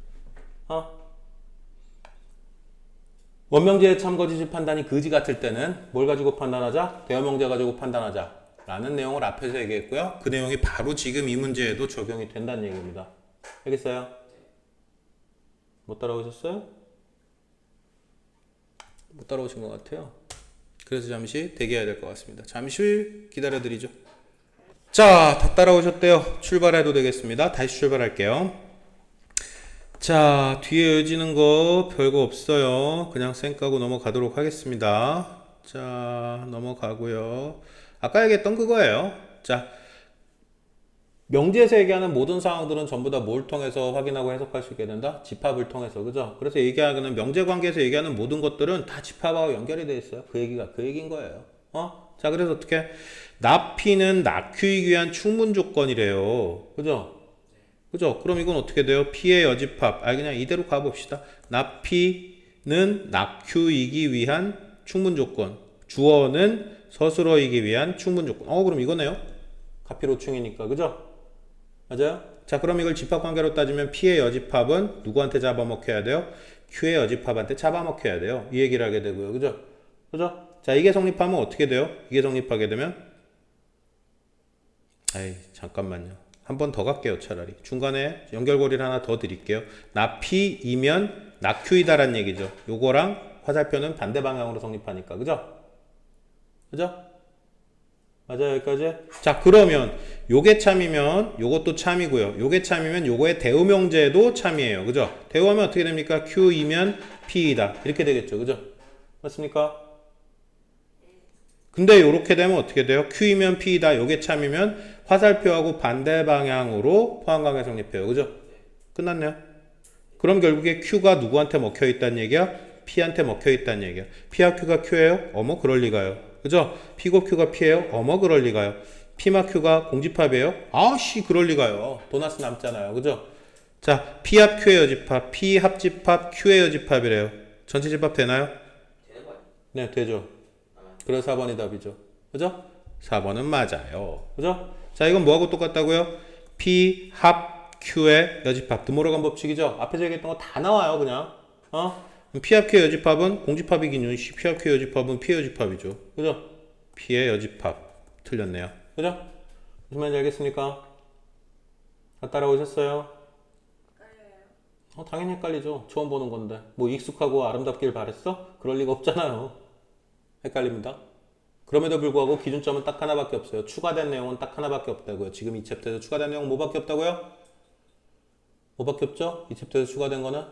원명제의 참거지식 판단이 거지 같을 때는 뭘 가지고 판단하자? 대여명제 가지고 판단하자. 라는 내용을 앞에서 얘기했고요. 그 내용이 바로 지금 이 문제에도 적용이 된다는 얘기입니다. 알겠어요? 못 따라오셨어요? 못 따라오신 것 같아요. 그래서 잠시 대기해야 될 것 같습니다. 잠시 기다려드리죠. 자, 다 따라오셨대요. 출발해도 되겠습니다. 다시 출발할게요. 자, 뒤에 이어지는 거 별거 없어요. 그냥 쌩 까고 넘어가도록 하겠습니다. 자, 넘어가고요. 아까 얘기했던 그거예요. 자, 명제에서 얘기하는 모든 상황들은 전부 다 뭘 통해서 확인하고 해석할 수 있게 된다? 집합을 통해서. 그죠? 그래서 얘기하는 명제 관계에서 얘기하는 모든 것들은 다 집합하고 연결이 되어 있어요. 그 얘기가 그 얘기인 거예요. 자, 그래서 어떻게? 나P는 나Q이기 위한 충분 조건이래요. 그죠? 그죠? 그럼 이건 어떻게 돼요? P의 여집합. 그냥 이대로 가봅시다. 나P는 나Q이기 위한 충분 조건. 주어는 서술어이기 위한 충분 조건. 그럼 이거네요. 가피로충이니까. 그죠? 맞아요? 자, 그럼 이걸 집합관계로 따지면 P의 여집합은 누구한테 잡아먹혀야 돼요? Q의 여집합한테 잡아먹혀야 돼요. 이 얘기를 하게 되고요. 그죠? 그죠? 자, 이게 성립하면 어떻게 돼요? 이게 성립하게 되면 잠깐만요. 한 번 더 갈게요. 차라리. 중간에 연결고리를 하나 더 드릴게요. 나 P이면 나 Q이다라는 얘기죠. 요거랑 화살표는 반대 방향으로 성립하니까. 그죠? 그죠? 맞아요, 여기까지? 자, 그러면 요게 참이면 요것도 참이고요. 요게 참이면 요거의 대우명제도 참이에요. 그죠? 대우하면 어떻게 됩니까? Q이면 P이다. 이렇게 되겠죠. 그죠? 맞습니까? 근데 요렇게 되면 어떻게 돼요? Q이면 P이다. 요게 참이면 화살표하고 반대 방향으로 포항관계 성립해요. 그죠? 끝났네요. 그럼 결국에 Q가 누구한테 먹혀 있다는 얘기야? P한테 먹혀 있다는 얘기야. P와 Q가 Q예요? 어머 그럴 리가요. 그죠? P고 Q가 P예요? 어머 그럴 리가요. P마 Q가 공집합이에요? 아씨 그럴 리가요. 도나스 남잖아요. 그죠? 자, P 합 Q의 여집합, P 합집합 Q의 여집합이래요. 전체 집합 되나요? 되는 거 아니야? 네, 되죠. 그래서 4번이 답이죠. 그죠? 4번은 맞아요. 그죠? 자, 이건 뭐하고 똑같다고요? P 합 Q의 여집합. 드모르간 법칙이죠? 앞에서 얘기했던 거 다 나와요, 그냥. P 합 Q의 여집합은 공집합이긴 P 합 Q의 여집합은 P의 여집합이죠. 그죠? P의 여집합. 틀렸네요. 그죠? 무슨 말인지 알겠습니까? 다 따라오셨어요? 당연히 헷갈리죠. 처음 보는 건데. 뭐 익숙하고 아름답길 바랬어? 그럴 리가 없잖아요. 헷갈립니다. 그럼에도 불구하고 기준점은 딱 하나밖에 없어요. 추가된 내용은 딱 하나밖에 없다고요. 지금 이 챕터에서 추가된 내용은 뭐밖에 없다고요? 뭐밖에 없죠? 이 챕터에서 추가된 거는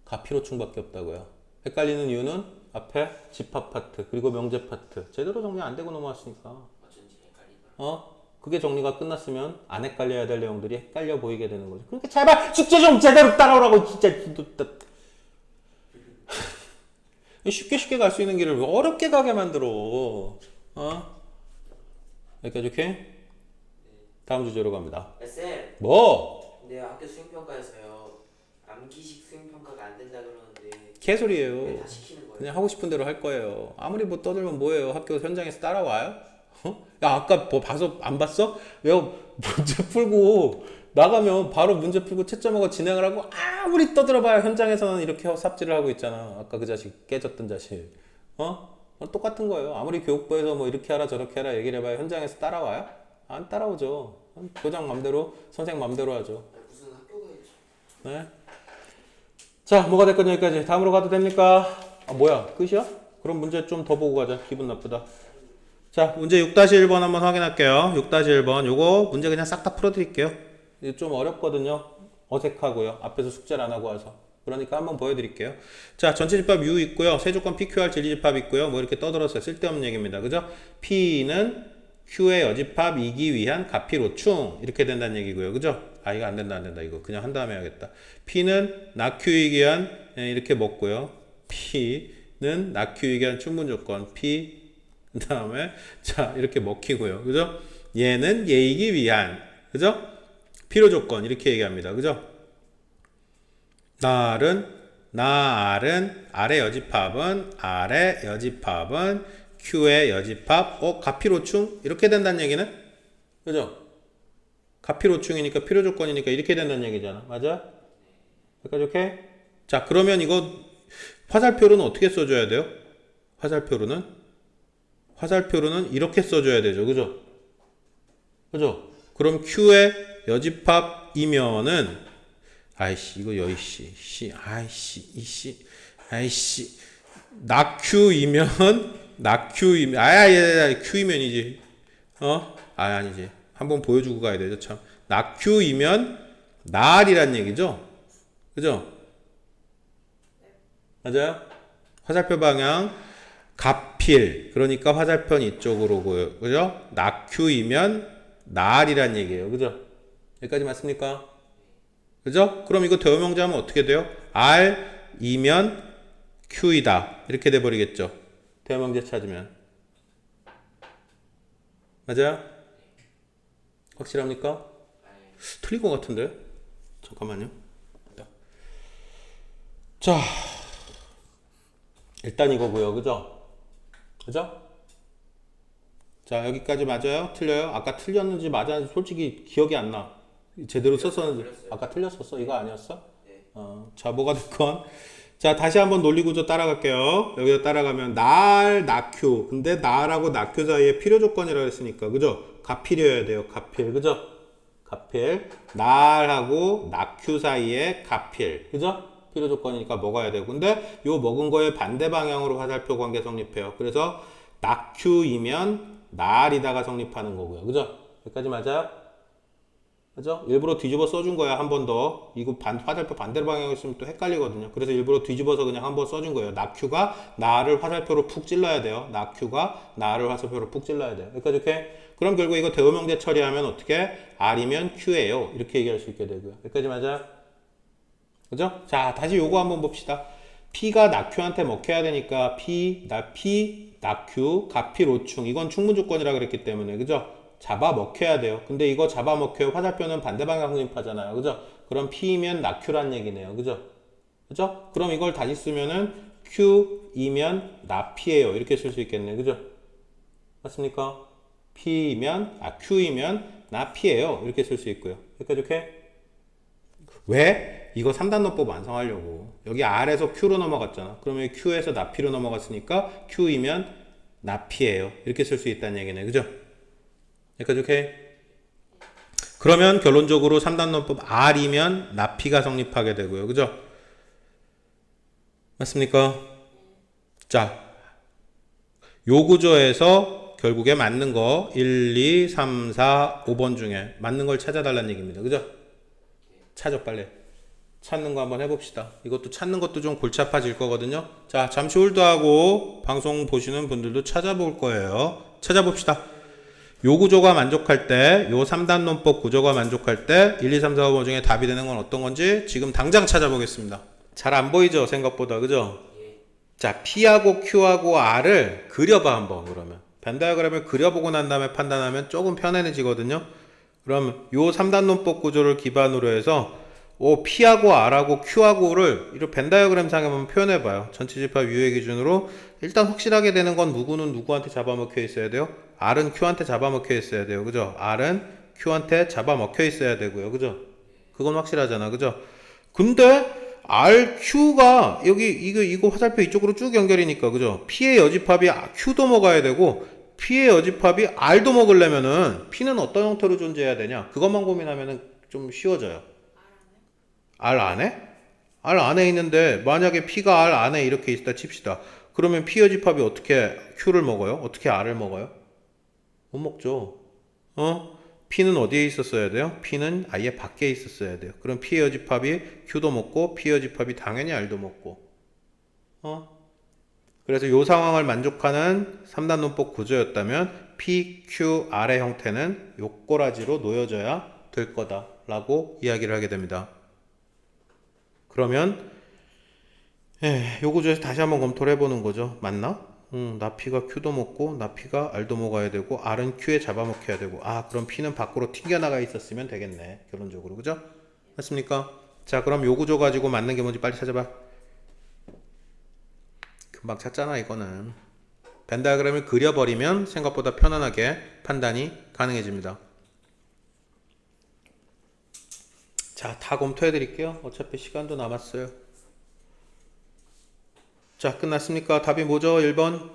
가피로충밖에 없다고요. 헷갈리는 이유는 앞에 집합 파트 그리고 명제 파트 제대로 정리 안 되고 넘어왔으니까. 어쩐지 헷갈리더라. 그게 정리가 끝났으면 안 헷갈려야 될 내용들이 헷갈려 보이게 되는 거죠. 그러니까 제발 숙제 좀 제대로 따라오라고 진짜. 쉽게 갈 수 있는 길을 왜 어렵게 가게 만들어? 여기까지 오케이? 다음 주제로 갑니다. 쌤, 뭐? 근데 학교 수행평가에서요 암기식 수행평가가 안 된다 그러는데 왜 개소리예요. 다 시키는 거예요? 그냥 하고 싶은 대로 할 거예요. 아무리 뭐 떠들면 뭐예요? 학교 현장에서 따라와요? 야 아까 뭐 봐서 안 봤어? 야 문제 풀고 나가면 바로 문제 풀고 채점하고 진행을 하고 아무리 떠들어봐야 현장에서는 이렇게 삽질을 하고 있잖아. 아까 그 자식 깨졌던 자식. 똑같은 거예요. 아무리 교육부에서 뭐 이렇게 하라 저렇게 하라 얘기를 해봐야 현장에서 따라와요? 안 따라오죠. 교장 맘대로 선생 맘대로 하죠. 무슨 학교가 있지? 네. 자, 뭐가 됐건 여기까지. 다음으로 가도 됩니까? 뭐야? 끝이야? 그럼 문제 좀 더 보고 가자. 기분 나쁘다. 자, 문제 6-1번 한번 확인할게요. 6-1번. 요거 문제 그냥 싹 다 풀어드릴게요. 이게 좀 어렵거든요. 어색하고요. 앞에서 숙제를 안 하고 와서. 그러니까 한번 보여드릴게요. 자, 전체 집합 U 있고요. 세조건 PQR 진리집합 있고요. 뭐 이렇게 떠들었어요. 쓸데없는 얘기입니다. 그죠? P는 Q의 여집합이기 위한 가피로충. 이렇게 된다는 얘기고요. 그죠? 이거 안 된다, 안 된다. 이거 그냥 한 다음에 해야겠다. P는 낙Q이기 위한, 이렇게 먹고요. P는 낙Q이기 위한 충분조건. P, 그 다음에, 자, 이렇게 먹히고요. 그죠? 얘는 얘이기 위한, 그죠? 필요조건. 이렇게 얘기합니다. 그죠? 날은, 아래 여집합은 Q의 여집합, 가피로충 이렇게 된다는 얘기는 그죠? 가피로충이니까 필요조건이니까 이렇게 된다는 얘기잖아. 맞아? 여기까지 오케이? 자, 그러면 이거 화살표로는 어떻게 써줘야 돼요? 화살표로는 이렇게 써줘야 되죠. 그죠? 그죠? 그럼 Q의 여집합이면은 이거 여이씨 낙Q이면 Q이면이지. 아니지. 한번 보여주고 가야 되죠, 참. 낙Q이면 날이란 얘기죠. 그죠? 맞아요? 화살표 방향 갑필. 그러니까 화살표는 이쪽으로 보여. 그죠? 낙Q이면 날이란 얘기예요. 그죠? 여기까지 맞습니까? 그죠? 그럼 이거 대우명제하면 어떻게 돼요? R이면 Q이다. 이렇게 돼버리겠죠. 대우명제 찾으면. 맞아요? 확실합니까? 틀린 것 같은데? 잠깐만요. 자, 일단 이거고요. 그죠? 그죠? 자, 여기까지 맞아요? 틀려요? 아까 틀렸는지 맞았는지 솔직히 기억이 안 나. 제대로 썼었는지. 아까 틀렸었어? 이거 아니었어? 자, 뭐가 됐건. 자, 다시 한번 논리구조 따라갈게요. 여기서 따라가면 날, 낙큐. 근데 날하고 낙큐 사이에 필요조건이라고 했으니까. 그죠? 가필이어야 돼요. 가필. 그죠? 가필. 날하고 낙큐 사이에 가필. 그죠? 필요조건이니까 먹어야 되고. 근데 요 먹은 거에 반대 방향으로 화살표 관계 성립해요. 그래서 낙큐이면 날이다가 성립하는 거고요. 그죠? 여기까지 맞아요? 그죠? 일부러 뒤집어 써준 거야, 한 번 더. 이거 화살표 반대로 방향으로 있으면 또 헷갈리거든요. 그래서 일부러 뒤집어서 그냥 한 번 써준 거예요. 낙큐가 나를 화살표로 푹 찔러야 돼요. 낙큐가 나를 화살표로 푹 찔러야 돼요. 여기까지 오케이? 그럼 결국 이거 대우명제 처리하면 어떻게? R이면 Q예요. 이렇게 얘기할 수 있게 되고요. 여기까지 맞아요? 그죠? 자, 다시 요거 한번 봅시다. P가 낙큐한테 먹혀야 되니까 P, 낙큐, 가피, 로충. 이건 충분조건이라 그랬기 때문에, 그죠? 잡아먹혀야 돼요. 근데 이거 잡아먹혀요. 화살표는 반대 방향 성립하잖아요. 그죠? 그럼 P이면 낙큐란 얘기네요. 그죠? 그죠? 그럼 이걸 다시 쓰면은 Q이면 나피예요. 이렇게 쓸 수 있겠네. 그죠? 맞습니까? P이면, Q이면 나피예요. 이렇게 쓸 수 있고요. 여기까지 오케이? 왜? 이거 3단론법 완성하려고. 여기 R에서 Q로 넘어갔잖아. 그러면 Q에서 나피로 넘어갔으니까 Q이면 나피예요. 이렇게 쓸 수 있다는 얘기네. 그죠? 여기까지 오케이? 그러면 결론적으로 3단론법 R이면 나피가 성립하게 되고요. 그죠? 맞습니까? 자, 요 구조에서 결국에 맞는 거 1, 2, 3, 4, 5번 중에 맞는 걸 찾아달라는 얘기입니다. 그죠? 찾아 빨리. 찾는 거 한번 해봅시다. 이것도 찾는 것도 좀 골치 아파질 거거든요. 자, 잠시 홀드하고 방송 보시는 분들도 찾아볼 거예요. 찾아봅시다. 요 구조가 만족할 때, 요 3단론법 구조가 만족할 때 1, 2, 3, 4, 5번 중에 답이 되는 건 어떤 건지 지금 당장 찾아보겠습니다. 잘 안 보이죠? 생각보다. 그죠? 자, P하고 Q하고 R을 그려봐 한번. 그러면 벤 다이어그램을 그려보고 난 다음에 판단하면 조금 편안해지거든요. 그럼 요 3단론법 구조를 기반으로 해서 P하고 R하고 Q하고를 이렇게 벤 다이어그램 상에 한번 표현해봐요. 전체 집합 유의 기준으로 일단 확실하게 되는 건 누구는 누구한테 잡아먹혀 있어야 돼요? R은 Q한테 잡아먹혀 있어야 돼요. 그죠? R은 Q한테 잡아먹혀 있어야 되고요. 그죠? 그건 확실하잖아. 그죠? 근데 RQ가 여기 이거 화살표 이쪽으로 쭉 연결이니까 그죠? P의 여집합이 Q도 먹어야 되고 P의 여집합이 R도 먹으려면은 P는 어떤 형태로 존재해야 되냐? 그것만 고민하면은 좀 쉬워져요. R 안에? R 안에 있는데 만약에 P가 R 안에 이렇게 있다 칩시다. 그러면 P 여집합이 어떻게 Q를 먹어요? 어떻게 R을 먹어요? 못 먹죠. P는 어디에 있었어야 돼요? P는 아예 밖에 있었어야 돼요. 그럼 P의 여집합이 Q도 먹고 P의 여집합이 당연히 R도 먹고. 그래서 이 상황을 만족하는 3단론법 구조였다면 P, Q, R의 형태는 요 꼬라지로 놓여져야 될 거다라고 이야기를 하게 됩니다. 그러면 요 구조에서 다시 한번 검토를 해보는 거죠. 맞나? 나피가 Q도 먹고 나피가 R도 먹어야 되고 R은 Q에 잡아먹혀야 되고 그럼 P는 밖으로 튕겨나가 있었으면 되겠네. 결론적으로. 그죠? 맞습니까? 자, 그럼 요 구조 가지고 맞는 게 뭔지 빨리 찾아봐. 금방 찾잖아 이거는. 벤 다이어그램을 그려버리면 생각보다 편안하게 판단이 가능해집니다. 자, 다 검토해 드릴게요. 어차피 시간도 남았어요. 자, 끝났습니까? 답이 뭐죠? 1번.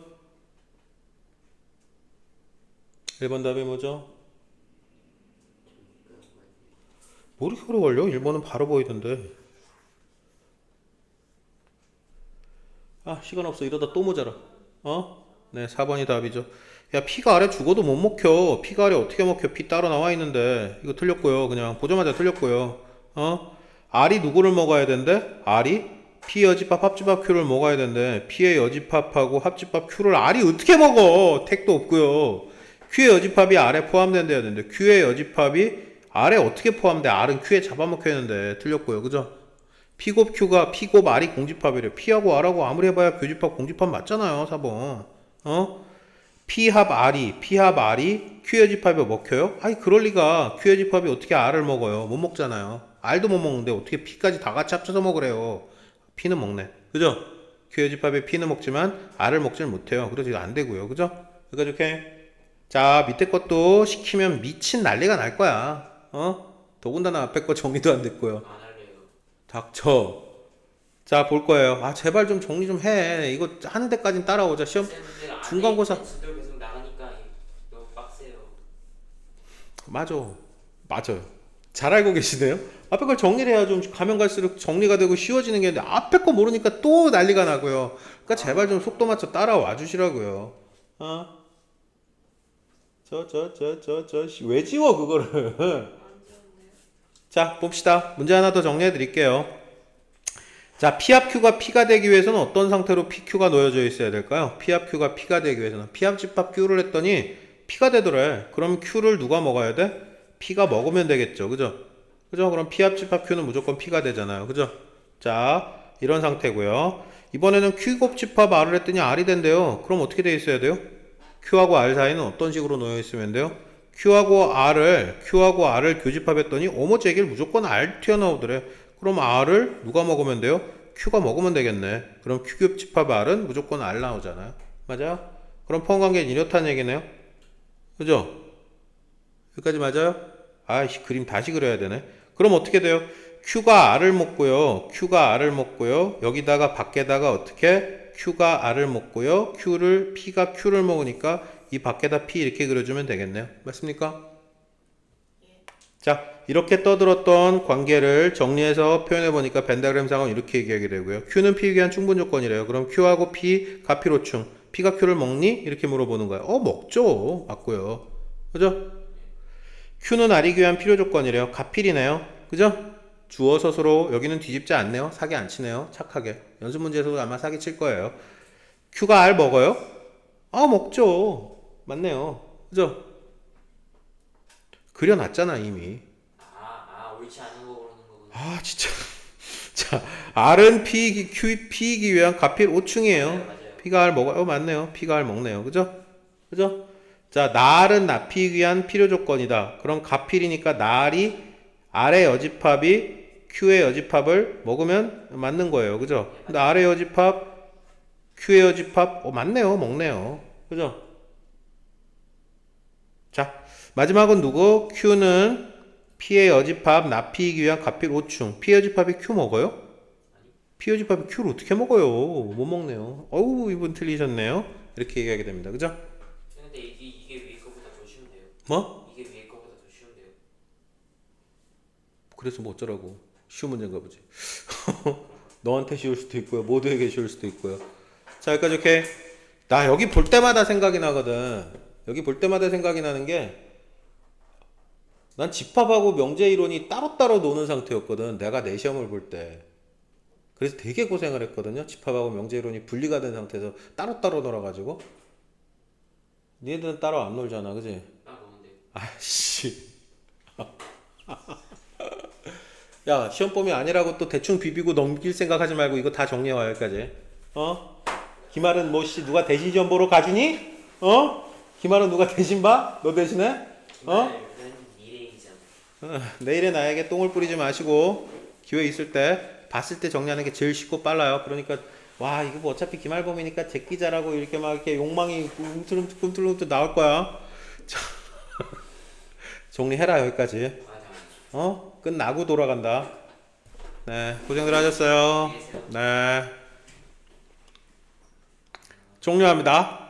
1번 답이 뭐죠? 뭐 이렇게 오래 걸려? 1번은 바로 보이던데. 시간 없어. 이러다 또 모자라. 네, 4번이 답이죠. 야, P가 아래 죽어도 못 먹혀. P가 아래 어떻게 먹혀? P 따로 나와 있는데. 이거 틀렸고요. 그냥 보자마자 틀렸고요. R이 누구를 먹어야 된대? R이 P 여집합 합집합 Q를 먹어야 된대. P의 여집합하고 합집합 Q를 R이 어떻게 먹어? 택도 없고요. Q의 여집합이 R에 포함된대야 되는데 Q의 여집합이 R에 어떻게 포함돼? R은 Q에 잡아먹혀 있는데 틀렸고요. 그죠? P곱 Q가 P곱 R이 공집합이래. P하고 R하고 아무리 해봐야 교집합 공집합 맞잖아요. 4번. P합 R이 Q의 집합에 먹혀요? 그럴 리가. Q의 집합이 어떻게 R을 먹어요? 못 먹잖아요. R도 못 먹는데 어떻게 P까지 다 같이 합쳐서 먹으래요? P는 먹네. 그죠? Q의 집합에 P는 먹지만 R을 먹지는 못해요. 그래서 이거 안 되고요. 그죠? 여기까지 오케이? 자, 밑에 것도 시키면 미친 난리가 날 거야. 더군다나 앞에 거 정리도 안 됐고요. 안 할래요. 닥쳐. 자, 볼 거예요. 제발 좀 정리 좀 해. 이거 하는 데까진 따라오자. 시험 중간고사. 수들 계속 나가니까 너무 빡세요. 맞아요. 잘 알고 계시네요. 앞에 걸 정리를 해야 좀 가면 갈수록 정리가 되고 쉬워지는 게 있는데 앞에 거 모르니까 또 난리가 나고요. 그러니까 제발 좀 속도 맞춰 따라와 주시라고요. 왜 지워 그거를? 자, 봅시다. 문제 하나 더 정리해 드릴게요. 자, P 합 Q가 P가 되기 위해서는 어떤 상태로 PQ가 놓여져 있어야 될까요? P 합 Q가 P가 되기 위해서는 P 합 집합 Q를 했더니 P가 되더래. 그럼 Q를 누가 먹어야 돼? P가 먹으면 되겠죠. 그죠? 그죠? 그럼 P 합 집합 Q는 무조건 P가 되잖아요. 그죠? 자, 이런 상태고요. 이번에는 Q 곱 집합 R을 했더니 R이 된대요. 그럼 어떻게 돼 있어야 돼요? Q하고 R 사이는 어떤 식으로 놓여 있으면 돼요? Q하고 R을 교집합했더니 오모제길 무조건 R 튀어나오더래. 그럼 R을 누가 먹으면 돼요? Q가 먹으면 되겠네. 그럼 Q 교집합 R은 무조건 R 나오잖아요. 맞아요? 그럼 포함관계는 이렇다는 얘기네요. 그죠? 여기까지 맞아요? 아이씨, 그림 다시 그려야 되네. 그럼 어떻게 돼요? Q가 R을 먹고요. 여기다가 밖에다가 어떻게? Q가 R을 먹고요. P가 Q를 먹으니까 이 밖에다 P 이렇게 그려주면 되겠네요. 맞습니까? 자, 이렇게 떠들었던 관계를 정리해서 표현해보니까 벤다그램상은 이렇게 얘기하게 되고요. Q는 P에 의한 충분 조건이래요. 그럼 Q하고 P 가피로충. P가 Q를 먹니? 이렇게 물어보는 거예요. 먹죠. 맞고요. 그죠? Q는 R이 위한 필요 조건이래요. 가필이네요. 그죠? 주어 서술로 여기는 뒤집지 않네요. 사기 안 치네요. 착하게. 연습 문제에서도 아마 사기 칠 거예요. Q가 R 먹어요? 먹죠. 맞네요. 그죠? 그려놨잖아 이미. 옳지 않은 거 그러는 거구나. 진짜. 자, R은 P이기 위한 가필 5충이에요. 맞아요. P가 R 먹어요. 맞네요. P가 R 먹네요. 그죠? 그죠? 자, 날은 납피기 위한 필요 조건이다. 그럼 가필이니까 날이 R의 여집합이 Q의 여집합을 먹으면 맞는 거예요. 그죠? 근데 R의 여집합, Q의 여집합, 맞네요. 먹네요. 그죠? 자, 마지막은 누구? Q는 P의 여집합, 납피이기 위한 가필 5충. P의 여집합이 Q 먹어요? P 여집합이 Q를 어떻게 먹어요? 못 먹네요. 어우, 이분 틀리셨네요. 이렇게 얘기하게 됩니다. 그죠? 근데 이게 위에 거보다 더 쉬운데요. 뭐? 이게 위에 거보다 더 쉬운데요. 그래서 뭐 어쩌라고. 쉬운 문제인가 보지. 너한테 쉬울 수도 있고요. 모두에게 쉬울 수도 있고요. 자, 여기까지 이렇게. 나 여기 볼 때마다 생각이 나거든. 여기 볼 때마다 생각이 나는 게, 난 집합하고 명제 이론이 따로따로 노는 상태였거든. 내가 내 시험을 볼 때. 그래서 되게 고생을 했거든요. 집합하고 명제 이론이 분리가 된 상태에서 따로따로 놀아가지고. 니네들은 따로 안 놀잖아. 그지? 노는데. 아씨. 야, 시험범위 아니라고 또 대충 비비고 넘길 생각하지 말고 이거 다 정리해와 여기까지. 기말은 뭐 누가 대신 시험 보러 가주니? 기말은 누가 대신 봐? 너 대신에? 미래이잖아. 내일의 나에게 똥을 뿌리지 마시고 기회 있을 때 봤을 때 정리하는 게 제일 쉽고 빨라요. 그러니까 와 이거 뭐 어차피 기말범위니까 제끼자라고 이렇게 막 이렇게 욕망이 꿈틀꿈틀 나올 거야. 자, 정리해라 여기까지. 끝나고 돌아간다. 네, 고생들 하셨어요. 네. 종료합니다.